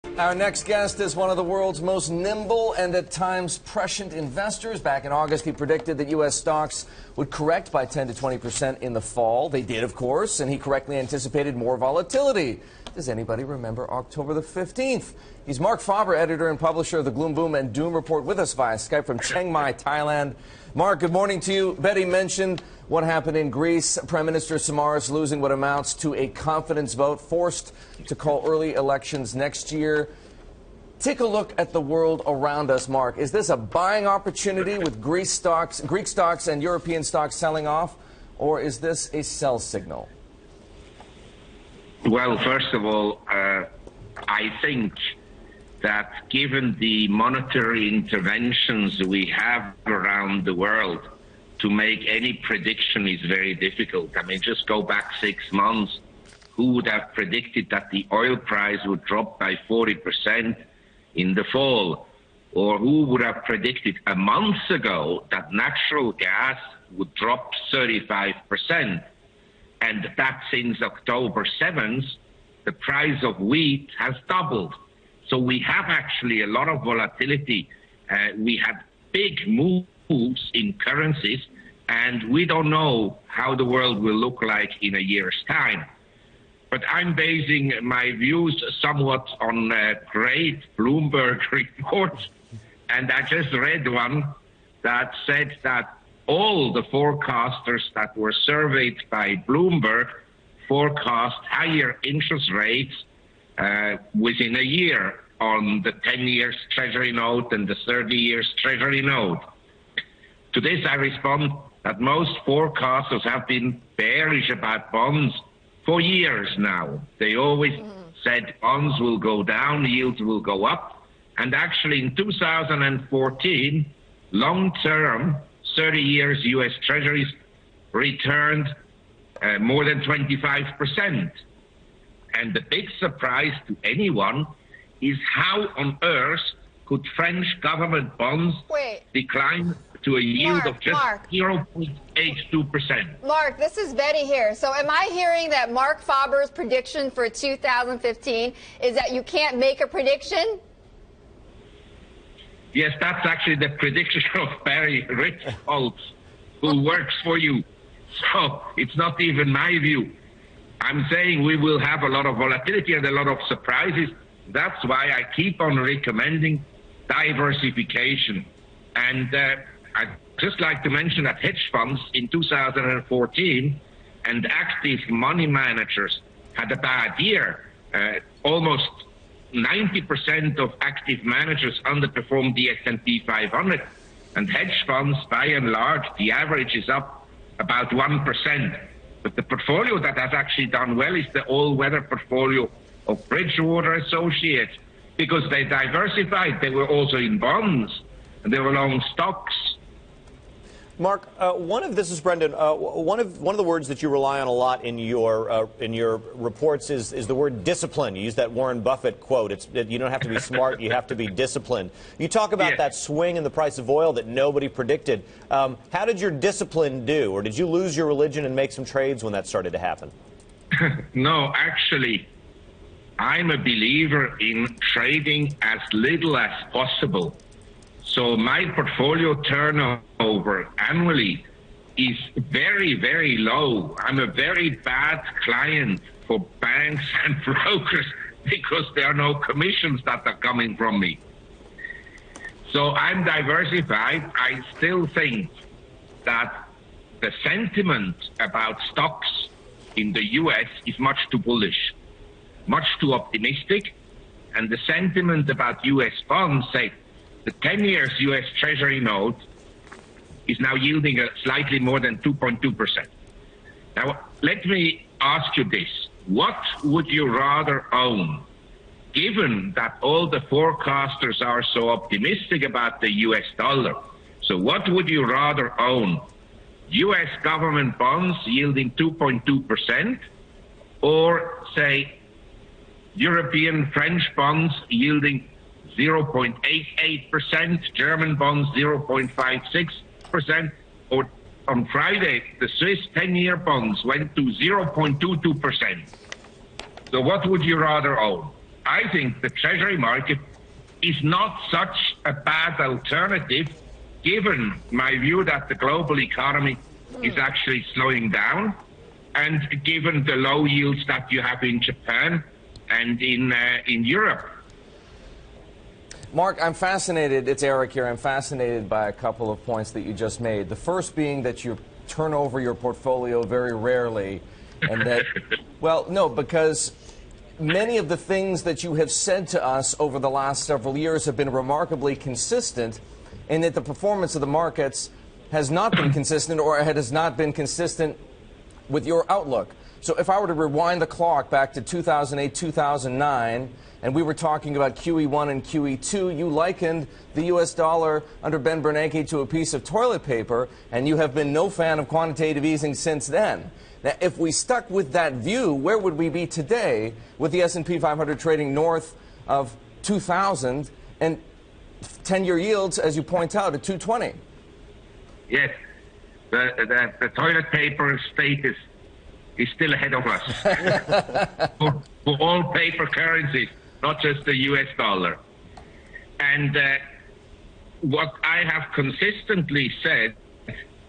Our next guest is one of the world's most nimble and at times prescient investors. Back in August, he predicted that U.S. stocks would correct by 10 to 20% in the fall. They did, of course, and he correctly anticipated more volatility. Does anybody remember October the 15th? He's Marc Faber, editor and publisher of the Gloom, Boom, and Doom Report, with us via Skype from Chiang Mai, Thailand. Marc, good morning to you. Betty mentioned what happened in Greece. Prime Minister Samaras losing what amounts to a confidence vote, forced to call early elections next year. Take a look at the world around us, Marc. Is this a buying opportunity with Greek stocks and European stocks selling off, or is this a sell signal? Well, first of all, I think that given the monetary interventions we have around the world, to make any prediction is very difficult. I mean, just go back 6 months. Who would have predicted that the oil price would drop by 40% in the fall? Or who would have predicted a month ago that natural gas would drop 35%? And that since October 7th, the price of wheat has doubled. So we have actually a lot of volatility. We have big moves in currencies, and we don't know how the world will look like in a year's time. But I'm basing my views somewhat on great Bloomberg reports, and I just read one that said that all the forecasters that were surveyed by Bloomberg forecast higher interest rates within a year on the 10 years Treasury note and the 30 years Treasury note. To this I respond that most forecasters have been bearish about bonds for years now. They always said bonds will go down, yields will go up. And actually in 2014, long-term 30 years U.S. Treasuries returned more than 25%. And the big surprise to anyone is how on earth could French government bonds decline to a yield of just 0.82%. Marc, this is Betty here. So am I hearing that Marc Faber's prediction for 2015 is that you can't make a prediction? Yes, that's actually the prediction of Barry Ritholtz, who works for you. So it's not even my view. I'm saying we will have a lot of volatility and a lot of surprises. That's why I keep on recommending diversification. And I'd just like to mention that hedge funds in 2014 and active money managers had a bad year. Almost 90% of active managers underperformed the S&P 500. And hedge funds, by and large, the average is up about 1%. But the portfolio that has actually done well is the all-weather portfolio of Bridgewater Associates, because they diversified. They were also in bonds, and they were long stocks. Marc, this is Brendan. One of the words that you rely on a lot in your reports is the word discipline. You use that Warren Buffett quote. You don't have to be smart, you have to be disciplined. You talk about that swing in the price of oil that nobody predicted. How did your discipline do, or did you lose your religion and make some trades when that started to happen? No, actually, I'm a believer in trading as little as possible. So my portfolio turnover annually is very, very low. I'm a very bad client for banks and brokers because there are no commissions that are coming from me. So I'm diversified. I still think that the sentiment about stocks in the U.S. is much too bullish, much too optimistic. And the sentiment about U.S. bonds, say, the 10 years U.S. Treasury note is now yielding slightly more than 2.2%. Now, let me ask you this. What would you rather own, given that all the forecasters are so optimistic about the U.S. dollar? So what would you rather own? U.S. government bonds yielding 2.2%, or, say, European French bonds yielding 0.88%, German bonds 0.56%, or on Friday, the Swiss 10-year bonds went to 0.22%. So what would you rather own? I think the treasury market is not such a bad alternative, given my view that the global economy is actually slowing down, and given the low yields that you have in Japan and in Europe. Marc, I'm fascinated. It's Eric here. I'm fascinated by a couple of points that you just made. The first being that you turn over your portfolio very rarely, and that, well, no, because many of the things that you have said to us over the last several years have been remarkably consistent, and that the performance of the markets has not been consistent, or it has not been consistent with your outlook. So if I were to rewind the clock back to 2008, 2009, and we were talking about QE1 and QE2, you likened the U.S. dollar under Ben Bernanke to a piece of toilet paper, and you have been no fan of quantitative easing since then. Now, if we stuck with that view, where would we be today with the S&P 500 trading north of 2,000 and 10-year yields, as you point out, at 220? Yes, the toilet paper state is still ahead of us for all paper currencies, not just the U.S. dollar. And what I have consistently said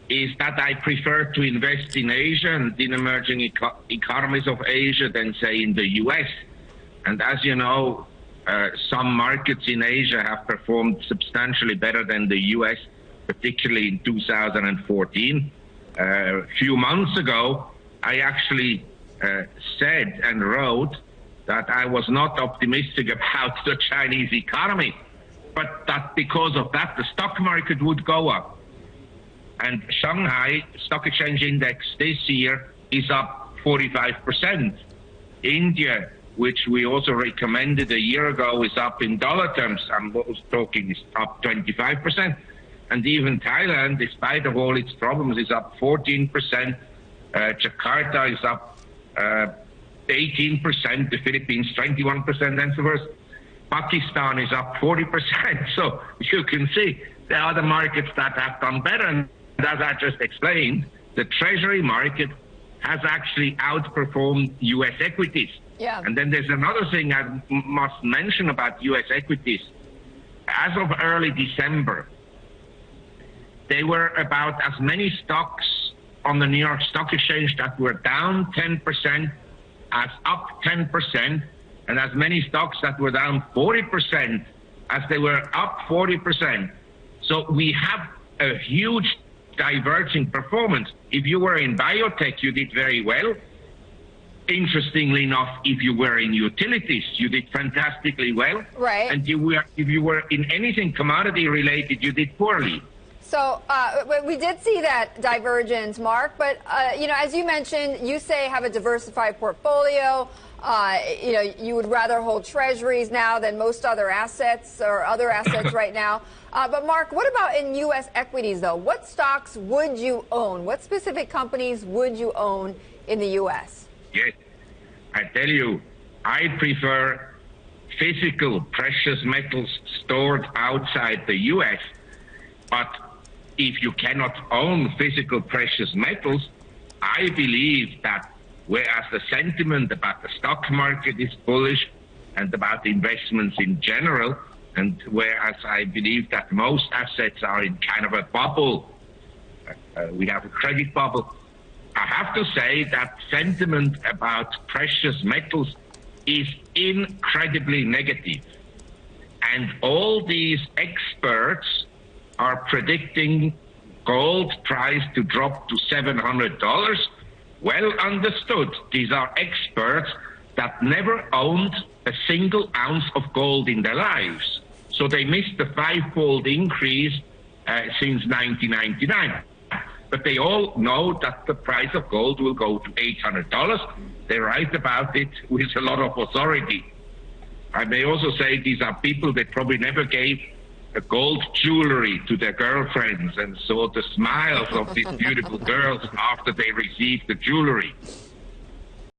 is that I prefer to invest in Asia and in emerging economies of Asia than, say, in the U.S. And as you know, some markets in Asia have performed substantially better than the U.S., particularly in 2014. A few months ago, I actually said and wrote that I was not optimistic about the Chinese economy, but that because of that, the stock market would go up. And Shanghai Stock Exchange Index this year is up 45%. India, which we also recommended a year ago, is up in dollar terms. I'm talking is up 25%. And even Thailand, despite of all its problems, is up 14%. Jakarta is up 18%. The Philippines 21%, and so forth. Pakistan is up 40%. So you can see there are the markets that have done better. And as I just explained, the treasury market has actually outperformed U.S. equities. Yeah. And then there's another thing I must mention about U.S. equities. As of early December, there were about as many stocks on the New York Stock Exchange that were down 10% as up 10%, and as many stocks that were down 40% as they were up 40%. So we have a huge diverging performance. If you were in biotech, you did very well. Interestingly enough, if you were in utilities, you did fantastically well. Right. And if you were in anything commodity related, you did poorly. So we did see that divergence, Marc, but as you mentioned, you say have a diversified portfolio. You would rather hold treasuries now than most other assets or other assets right now. But Marc, what about in U.S. equities, though? What stocks would you own? What specific companies would you own in the U.S.? Yes, I tell you, I prefer physical precious metals stored outside the U.S., but if you cannot own physical precious metals, I believe that whereas the sentiment about the stock market is bullish and about investments in general, and whereas I believe that most assets are in kind of a bubble, we have a credit bubble, I have to say that sentiment about precious metals is incredibly negative. And all these experts are predicting gold price to drop to $700. Well understood. These are experts that never owned a single ounce of gold in their lives. So they missed the five-fold increase since 1999. But they all know that the price of gold will go to $800. They write about it with a lot of authority. I may also say these are people that probably never gave a gold jewelry to their girlfriends and saw the smiles of these beautiful girls after they received the jewelry.